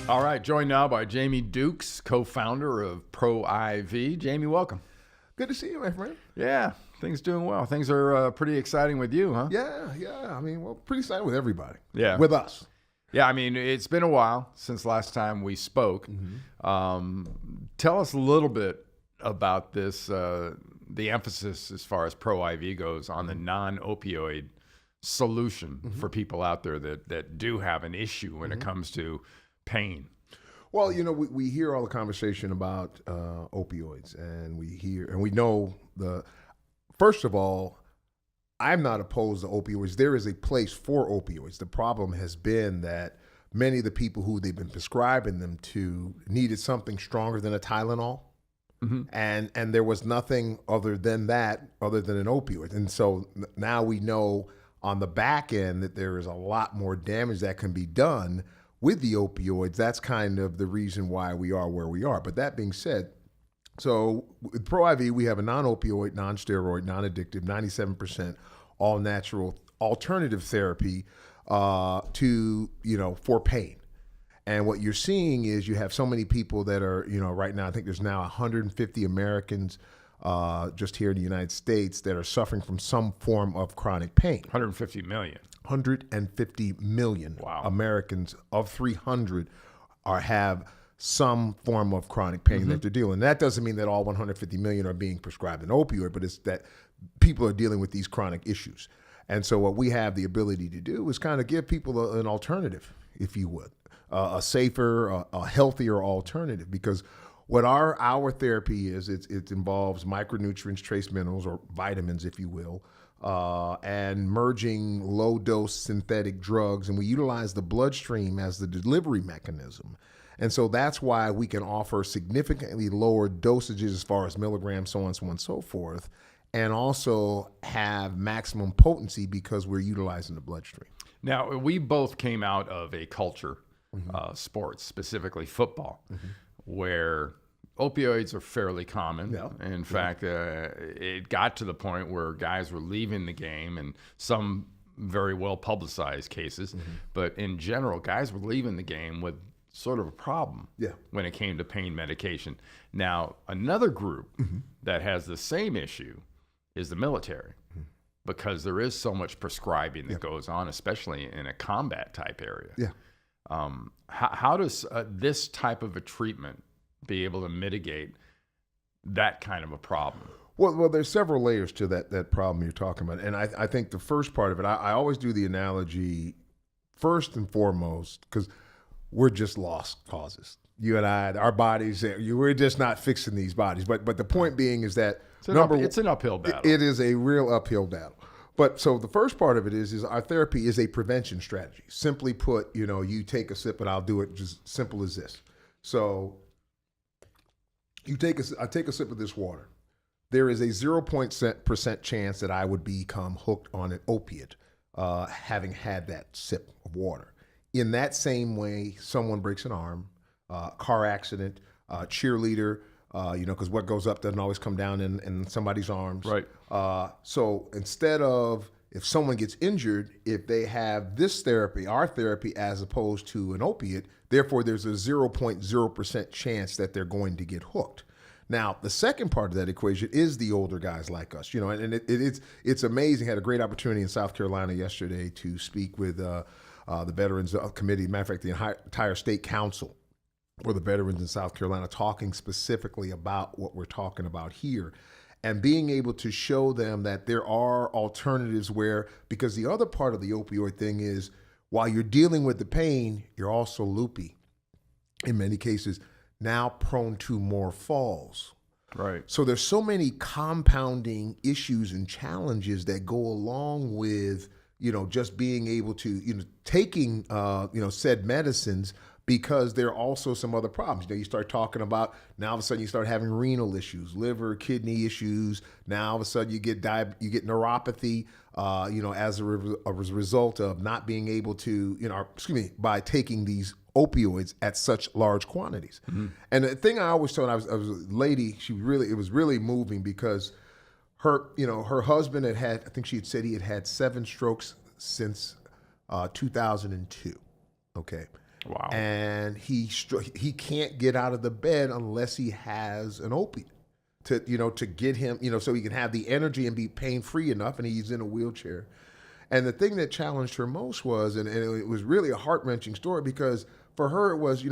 All right, joined now by Jamie Dukes, co-founder of Pro-IV. Jamie, welcome. Good to see you, my friend. Yeah, things doing well. Things are pretty exciting with you, huh? Yeah. I mean, well, pretty excited with everybody. Yeah. With us. Yeah, I mean, it's been a while since last time we spoke. Tell us a little bit about this, the emphasis as far as Pro-IV goes on the non-opioid solution for people out there that do have an issue when it comes to pain. Well, you know, we hear all the conversation about opioids, and we know first of all, I'm not opposed to opioids. There is a place for opioids. The problem has been that many of the people who they've been prescribing them to needed something stronger than a Tylenol. And there was nothing other than an opioid. And so now we know on the back end that there is a lot more damage that can be done with the opioids. That's kind of the reason why we are where we are. But that being said, so with Pro-IV, we have a non-opioid, non-steroid, non-addictive, 97% all-natural alternative therapy for pain. And what you're seeing is you have so many people that are, right now, I think there's now 150 Americans just here in the United States that are suffering from some form of chronic pain. 150 million. 150 million Wow. Americans of 300 have some form of chronic pain that they're dealing. And that doesn't mean that all 150 million are being prescribed an opioid, but it's that people are dealing with these chronic issues. And so what we have the ability to do is kind of give people an alternative, if you would, a safer, a healthier alternative. Because what our therapy is, it involves micronutrients, trace minerals, or vitamins, if you will, and merging low-dose synthetic drugs. And we utilize the bloodstream as the delivery mechanism. And so that's why we can offer significantly lower dosages as far as milligrams, so on and so forth, and also have maximum potency because we're utilizing the bloodstream. Now, we both came out of a culture, sports, specifically football, where opioids are fairly common. Yeah. In fact, it got to the point where guys were leaving the game, and some very well publicized cases, but in general, guys were leaving the game with sort of a problem when it came to pain medication. Now, another group that has the same issue is the military, because there is so much prescribing that goes on, especially in a combat type area. How does this type of a treatment be able to mitigate that kind of a problem? Well, there's several layers to that problem you're talking about. And I think the first part of it, I always do the analogy first and foremost, because we're just lost causes. You and I, our bodies, we're just not fixing these bodies. But the point being is that it's an uphill battle. It is a real uphill battle. But so the first part of it is our therapy is a prevention strategy. Simply put, you take a sip and I'll do it just simple as this. So I take a sip of this water. There is a 0% chance that I would become hooked on an opiate having had that sip of water. In that same way, someone breaks an arm, car accident, cheerleader, because what goes up doesn't always come down in somebody's arms. Right. So instead of, if someone gets injured, if they have this therapy, our therapy, as opposed to an opiate, therefore there's a 0.0% chance that they're going to get hooked. Now, the second part of that equation is the older guys like us, and it's amazing. I had a great opportunity in South Carolina yesterday to speak with the Veterans Committee. Matter of fact, the entire state council for the veterans in South Carolina, talking specifically about what we're talking about here, and being able to show them that there are alternatives because the other part of the opioid thing is, while you're dealing with the pain, you're also loopy. In many cases, now prone to more falls. Right. So there's so many compounding issues and challenges that go along with, just being able to, taking, said medicines, because there are also some other problems. You start talking about, now all of a sudden you start having renal issues, liver, kidney issues. Now all of a sudden you get neuropathy, as a result of not being able to, by taking these opioids at such large quantities. And the thing I always told, I was a lady, it was really moving, because her husband I think she had said he had 7 strokes since 2002. Okay. Wow. And he can't get out of the bed unless he has an opiate to get him, so he can have the energy and be pain free enough. And he's in a wheelchair. And the thing that challenged her most was, and it was really a heart wrenching story, because for her it was,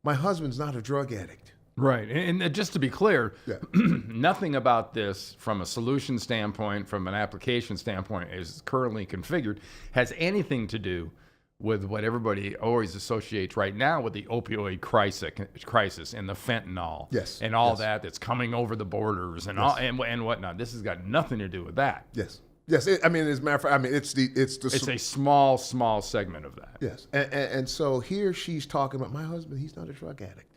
my husband's not a drug addict. Right. And just to be clear, Yeah. nothing about this from a solution standpoint, from an application standpoint, is currently configured, has anything to do with what everybody always associates right now with the opioid crisis and the fentanyl, Yes. and all Yes. that's coming over the borders and Yes. all and whatnot. This has got nothing to do with that. Yes. Yes. As a matter of fact, it's It's a small segment of that. yes. And so here she's talking about, my husband, he's not a drug addict.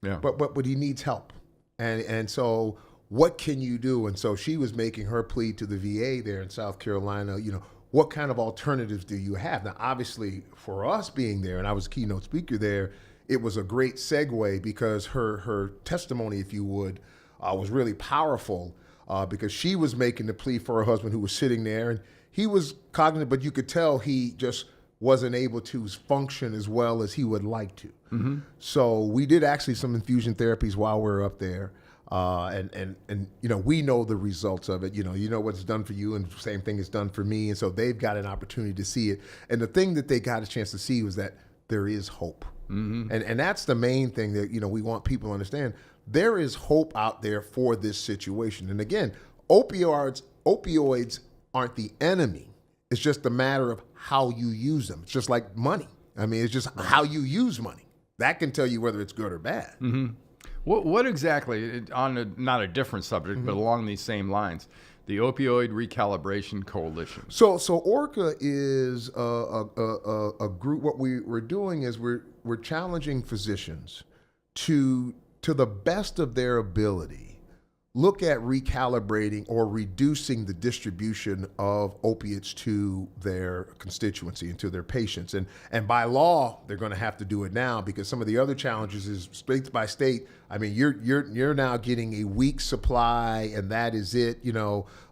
Yeah. But he needs help. And so what can you do? And so she was making her plea to the VA there in South Carolina, what kind of alternatives do you have? Now, obviously, for us being there, and I was a keynote speaker there, it was a great segue, because her testimony, if you would, was really powerful, because she was making the plea for her husband, who was sitting there, and he was cognitive, but you could tell he just wasn't able to function as well as he would like to. Mm-hmm. So we did actually some infusion therapies while we were up there. And we know the results of it. You know what's done for you, and the same thing is done for me. And so they've got an opportunity to see it. And the thing that they got a chance to see was that there is hope. Mm-hmm. And that's the main thing that, we want people to understand. There is hope out there for this situation. And again, opioids aren't the enemy. It's just a matter of how you use them. It's just like money. I mean, it's just how you use money. That can tell you whether it's good or bad. Mm-hmm. What exactly, not a different subject, but along these same lines, the Opioid Recalibration Coalition? So ORCA is a group. What we're doing is we're challenging physicians to the best of their ability, look at recalibrating or reducing the distribution of opiates to their constituency and to their patients. And by law, they're going to have to do it now, because some of the other challenges is state by state. I mean, you're now getting a week's supply, and that is it.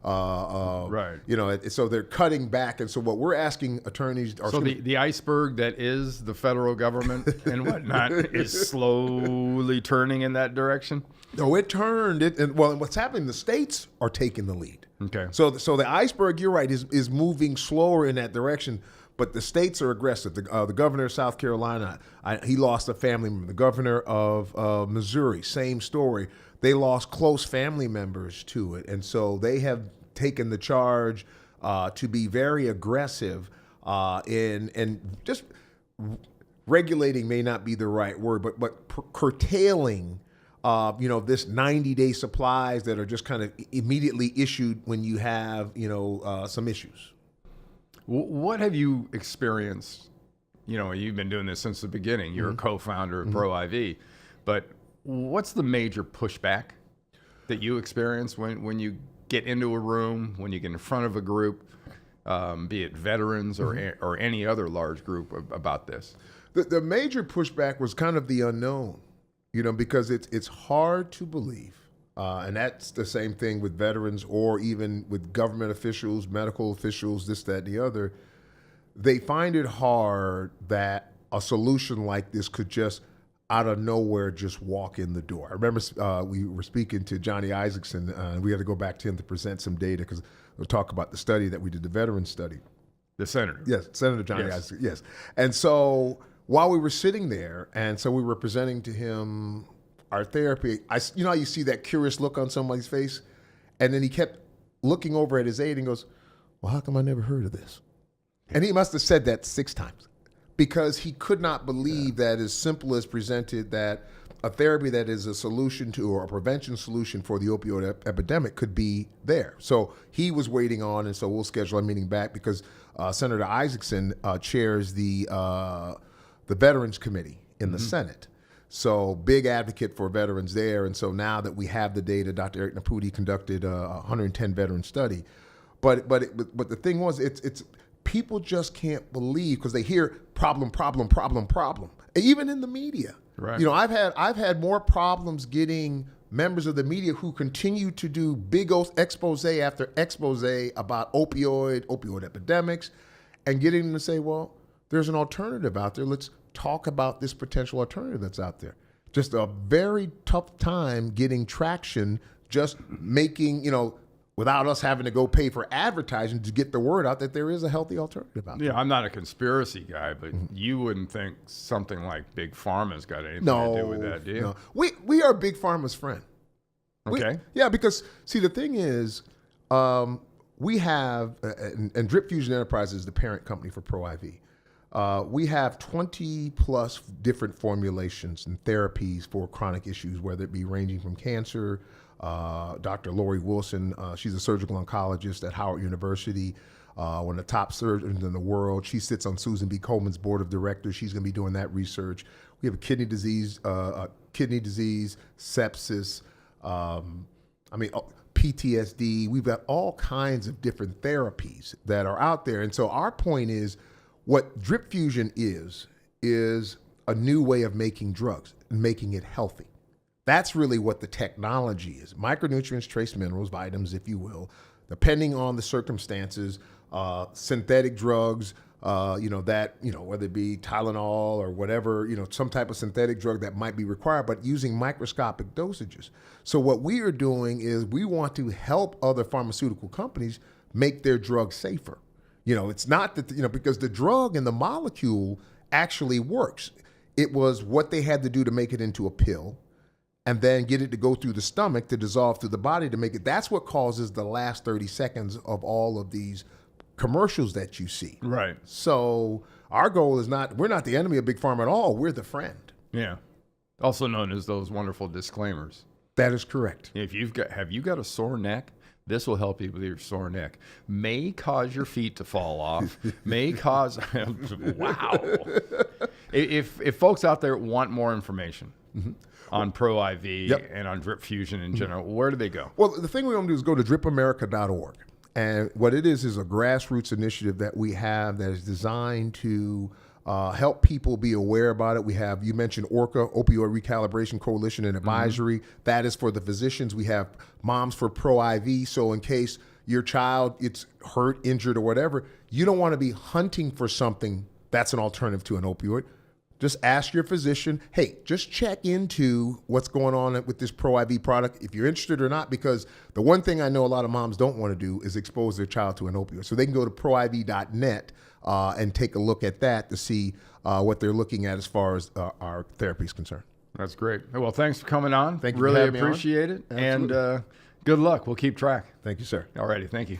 Right. So they're cutting back, and so what we're asking attorneys. So the iceberg that is the federal government and whatnot is slowly turning in that direction. No, it turned it, and what's happening? The states are taking the lead. Okay. So the iceberg, you're right, is moving slower in that direction, but the states are aggressive. The governor of South Carolina, he lost a family member. The governor of Missouri, same story. They lost close family members to it, and so they have taken the charge to be very aggressive in just regulating may not be the right word, but curtailing. This 90-day supplies that are just kind of immediately issued when you have, some issues. What have you experienced? You've been doing this since the beginning. You're a co-founder of ProIV, but what's the major pushback that you experience when you get into a room, when you get in front of a group, be it veterans or any other large group about this? The major pushback was kind of the unknown. Because it's hard to believe, and that's the same thing with veterans or even with government officials, medical officials, this, that, and the other. They find it hard that a solution like this could just out of nowhere just walk in the door. I remember we were speaking to Johnny Isaacson, and we had to go back to him to present some data, because we'll talk about the study that we did, the veteran study. The senator. Yes, Senator Johnny Isaacson, yes. And so while we were sitting there, and so we were presenting to him our therapy, how you see that curious look on somebody's face? And then he kept looking over at his aide and goes, well, how come I never heard of this? And he must have said that 6 times, because he could not believe that as simple as presented that a therapy that is a solution to, or a prevention solution for the opioid epidemic could be there. So he was waiting on, and so we'll schedule a meeting back, because Senator Isaacson chairs the Veterans Committee in the Senate. So big advocate for veterans there. And so now that we have the data, Dr. Eric Naputi conducted a 110 veteran study. But the thing was, it's people just can't believe, because they hear problem, even in the media. Right. I've had more problems getting members of the media who continue to do big expose after expose about opioid epidemics, and getting them to say, well, there's an alternative out there. Let's talk about this potential alternative that's out there. Just a very tough time getting traction, just making, without us having to go pay for advertising to get the word out that there is a healthy alternative out there. Yeah, I'm not a conspiracy guy, but you wouldn't think something like Big Pharma's got anything to do with that, do you? No. We are Big Pharma's friend. Okay. Because, see, the thing is, we have, and Drip Fusion Enterprises is the parent company for ProIV. We have 20 plus different formulations and therapies for chronic issues, whether it be ranging from cancer. Dr. Lori Wilson, she's a surgical oncologist at Howard University, one of the top surgeons in the world. She sits on Susan B. Coleman's board of directors. She's going to be doing that research. We have a kidney disease, sepsis, PTSD. We've got all kinds of different therapies that are out there. And so our point is, what Drip Fusion is a new way of making drugs and making it healthy. That's really what the technology is. Micronutrients, trace minerals, vitamins, if you will, depending on the circumstances, synthetic drugs, whether it be Tylenol or whatever, some type of synthetic drug that might be required, but using microscopic dosages. So what we are doing is we want to help other pharmaceutical companies make their drugs safer. It's not that, because the drug and the molecule actually works. It was what they had to do to make it into a pill and then get it to go through the stomach to dissolve through the body to make it. That's what causes the last 30 seconds of all of these commercials that you see. Right. So our goal is we're not the enemy of Big Pharma at all. We're the friend. Yeah. Also known as those wonderful disclaimers. That is correct. If have you got a sore neck? This will help you with your sore neck. May cause your feet to fall off. May cause, wow. If folks out there want more information on ProIV and on Drip Fusion in general, where do they go? Well, the thing we want to do is go to dripamerica.org. And what it is a grassroots initiative that we have that is designed to help people be aware about it. We have, you mentioned ORCA, Opioid Recalibration Coalition and Advisory. That is for the physicians. We have Moms for ProIV. So in case your child gets hurt, injured, or whatever, you don't want to be hunting for something that's an alternative to an opioid. Just ask your physician, hey, just check into what's going on with this ProIV product, if you're interested or not, because the one thing I know a lot of moms don't want to do is expose their child to an opioid. So they can go to proiv.net and take a look at that to see what they're looking at as far as our therapy is concerned. That's great. Well, thanks for coming on. Thank you. Really appreciate it. Absolutely. And good luck. We'll keep track. Thank you, sir. All righty. Thank you.